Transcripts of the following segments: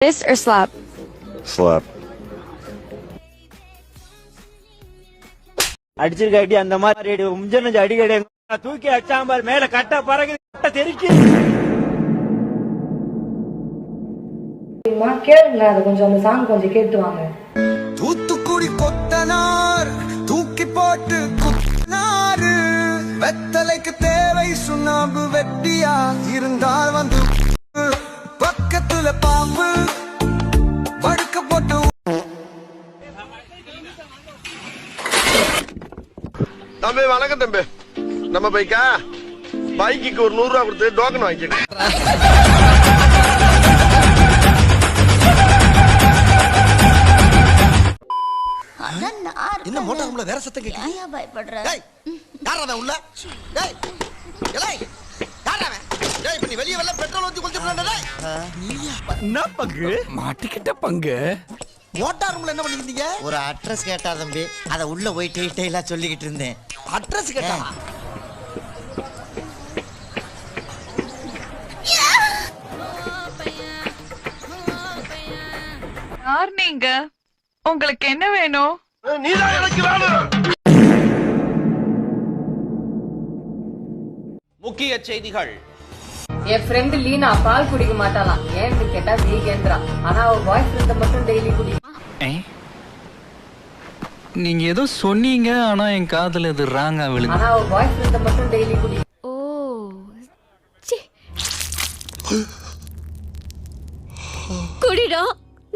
Fist or slap? Slap. அடிச்சிருக்க அடி அந்த மாதிரி முஞ்சனஞ்சு அடி கிடையாது. தூக்கி அடிச்சாம்பார் மேல கட்ட பறகு தெரிச்சு கேளுங்களா, அது கொஞ்சம் அந்த சாங் கொஞ்சம் கேட்டு வாங்க. தூத்துக்குடி கொத்தனார் தூக்கி போட்டு குத்தனாரு வெத்தலைக்கு தேவை சுண்ணாம்பு வெட்டியா இருந்தால் வந்து பக்கத்துல பாம்பு படுக்க போட்டு. தம்பி வணக்கம் தம்பி, நம்ம பைக்கா பைக்கு ஒரு 100 ரூபா கொடுத்து டோக்கன் வாங்கிக்க. என்ன மோட்டார் ரூம்ல வேற சத்தம் கேக்குது? ஏன் பயப்படுற? டேய் யாரடா உள்ள? டேய் எலை யாரடா? டேய் இப்ப நீ வெளிய வரல பெட்ரோல் ஊத்தி குளிச்சிட்டு டேய். என்ன பங்கு மாட்டிக்கிட்ட பங்கு. மோட்டார் ரூம்ல என்ன பண்ணிக்கிட்டீங்க? ஒரு அட்ரஸ் கேட்டா தம்பி, அத உள்ள போய் டீடைலா சொல்லிக்கிட்டு இருந்தேன். அட்ரஸ் கேட்டா? யார் நீங்க? உங்களுக்கு என்ன வேணும்? நீதான் எனக்கு வேணும். முக்கிய செய்திகள். என் ஃப்ரெண்ட் லீனா பால் குடிக்க மாட்டாளாம். ஏன்னு கேட்டா வீகேந்திரா. ஆனா அவ பாய் ஃப்ரெண்ட மட்டும் டெய்லி குடி. நீங்க ஏதோ சொன்னீங்க, ஆனா என் காதுல இது ராங்கா விழுது. ஆனா அவ பாய் ஃப்ரெண்ட மட்டும் டெய்லி குடி. ஓ ச்சீ. குடிடா,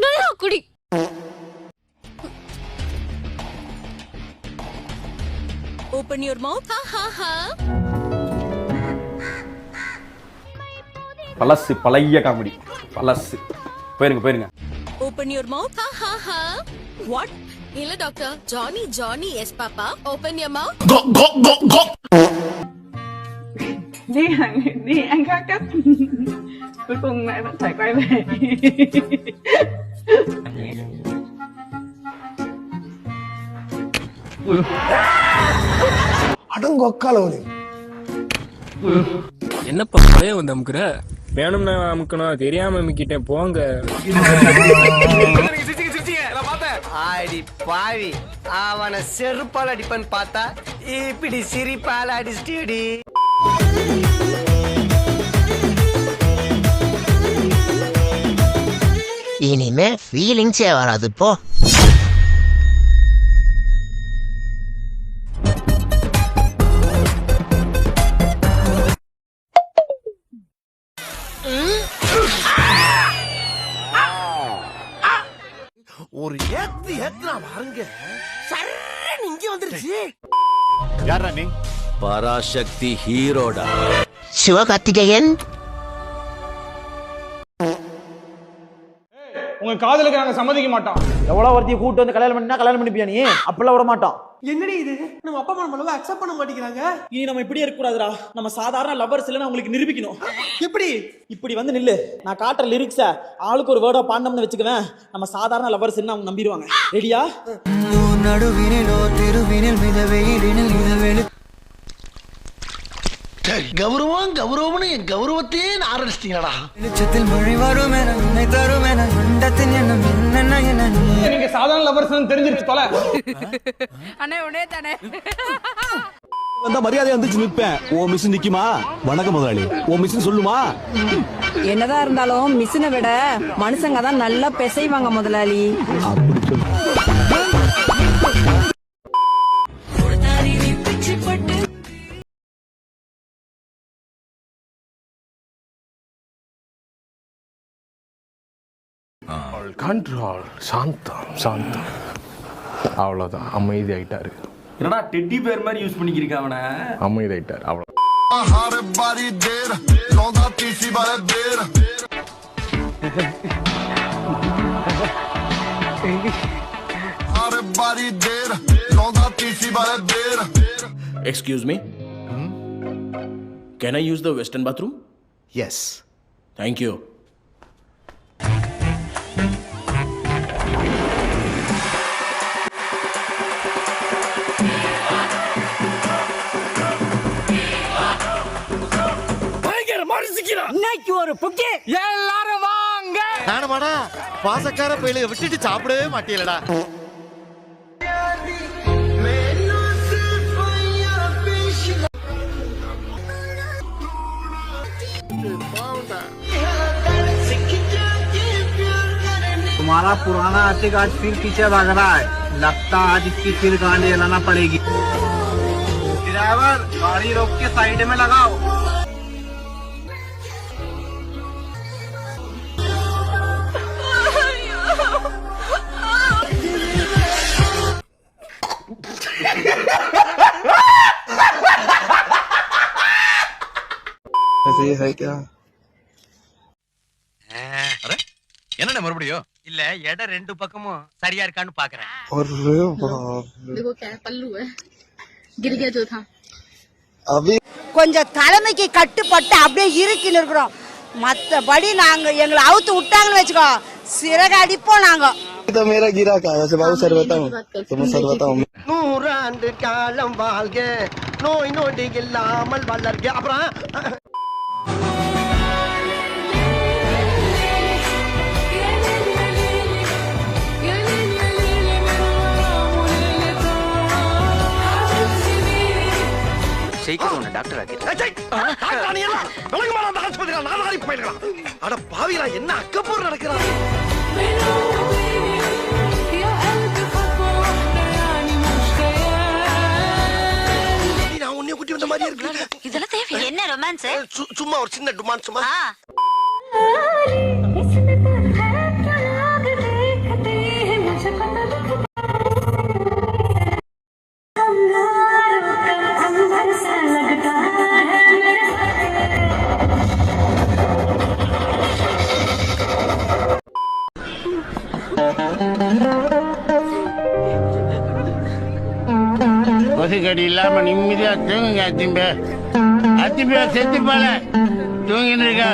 நல்லா குடி. Open your mouth. Ha ha ha. பழசு, பழைய காமெடி பழசு. போயிருங்க. Open your mouth. Ha ha ha. What? இல்ல doctor. Johnny, yes papa. Open your mouth. Đi ăn cá cách. Cuối cùng mẹ vẫn phải quay về. அடங்கொக்காலவனே. என்னப்பா பயம் வந்து அமுக்குற? வேணும்னா அமுக்கணும், தெரியாம அமுக்கிட்டேன் போங்க. ஆடி பாவி, அவனை செருப்பால் அடிப்பன்னு பார்த்தா இப்படி சிரிப்பால் அடிச்சிட்டி. இனிமே ஃபீலிங்ஸே வராது போ. ஒரு ஏத்துனா வாங்க சரண் இங்க வந்துருச்சு. யாரா நீ? பராசக்தி ஹீரோடா. சிவகார்த்திகேயன் உங்க காதலுக்கு நாங்க சம்மதிக்க மாட்டோம். எவ்வளவு ஒருத்தி கூட்டு வந்து கல்யாணம் பண்ணிப்பியா நீ? அப்பெல்லாம் விட மாட்டோம். என்னடி இது? நம்ம அப்பா அம்மா நம்மள அக்செப்ட் பண்ண மாட்டேங்கிறாங்க. இனி நம்ம இப்படியே இருக்க கூடாதுடா. நம்ம சாதாரண லவ்வர்ஸ் இல்ல, உங்களுக்கு நிரூபிக்கணும். எப்படி இப்படி வந்து நில்லு. நான் காட்டுற லிரிக்ஸ ஆளுக்கு ஒரு வேர்டா பாண்டம்னு வச்சுக்குவேன். நம்ம சாதாரண லவ்வர்ஸ் அவங்க நம்பிடுவாங்க. ரெடியா? நடுவினிலோ திருவினில் மிதவெயிலினில் இதவெளி கௌரவம்னு என் கௌரவத்தையே ஆரம்பிச்சிட்டீங்களா? வெளிச்சத்தில் மழை வரும் என உன்னை தரும் என அண்டத்தின் எண்ணம் என்னென்ன என்ன நீங்க சாதாரண லவ்வர்ஸ் தெரிஞ்சிருச்சு தொலை. அண்ணே உடனே தானே. வந்தா மரியாதையா வந்துச்சு நிற்பேன். ஓ மிஸ் நிக்குமா? வணக்கம் முதலாளி. ஓ மிஸ் சொல்லுமா? என்னதான் இருந்தாலும் மிஷினை விட மனுஷங்க தான் நல்லா பிசைவாங்க முதலாளி. அப்படி சொல்லு. கண்ட்ரோல். சாந்தம். அவ்வளவுதான், அமைதி ஆயிட்டாரு. என்னடா டெட்டி பேர் மாதிரி யூஸ் பண்ணிக்கிறீங்க அவனை? அமைதி ஆயிட்டாரு அவ்வளவு. Excuse me. Can I use the western bathroom? Yes. Thank you. இன்னைக்கு ஒரு புட்டி எல்லாரும் வாங்க. நானுமாடா பாசக்கார பயிலுக விட்டுட்டு சாப்பிடவே மாட்டீங்களடா. तुम्हारा पुराना आशिक आज फिर पीछे भाग रहा है. लगता आज इसकी फिर गांडी लाना पड़ेगी. ड्राइवर गाड़ी रोक के साइड में लगाओ. ऐसे ही है क्या? என்னடா மறுபடியும்? இல்ல எடை ரெண்டு பக்கமும் சரியா இருக்கான்னு பாக்குறேன். देखो क्या पल्लू है गिर गया जो था अभी கொஞ்சம் தலைமைக்கு கட்டுப்பட்டு அப்படியே இருக்கின்னு இருக்கிறோம். மத்தபடி நாங்க எங்களை அவுத்து விட்டாங்கன்னு வச்சுக்கோ, சிறகு அடிப்போம் நாங்க. तो मेरा गिरा क्या वैसे बाबू सर बताऊं तुम सर बताऊं 100 ஆண்டு காலம் வாழ்க நோய் நொடி இல்லாமல் வளர்க. அப்புறம் அட பாவிகளா, என்ன அக்கப்போர் நடக்கிறான்? நான் உன்னை கூட்டி வந்த மாதிரி இருக்கு. இதெல்லாம் தேவை என்ன ரொமான்ஸ்? சும்மா ஒரு சின்ன டுமான் சும்மா. கொசுக்கடி இல்லாம நிம்மதியா தூங்குங்க அத்திம்பே. அத்திம்பே செத்து போல தூங்கின்னு இருக்கா.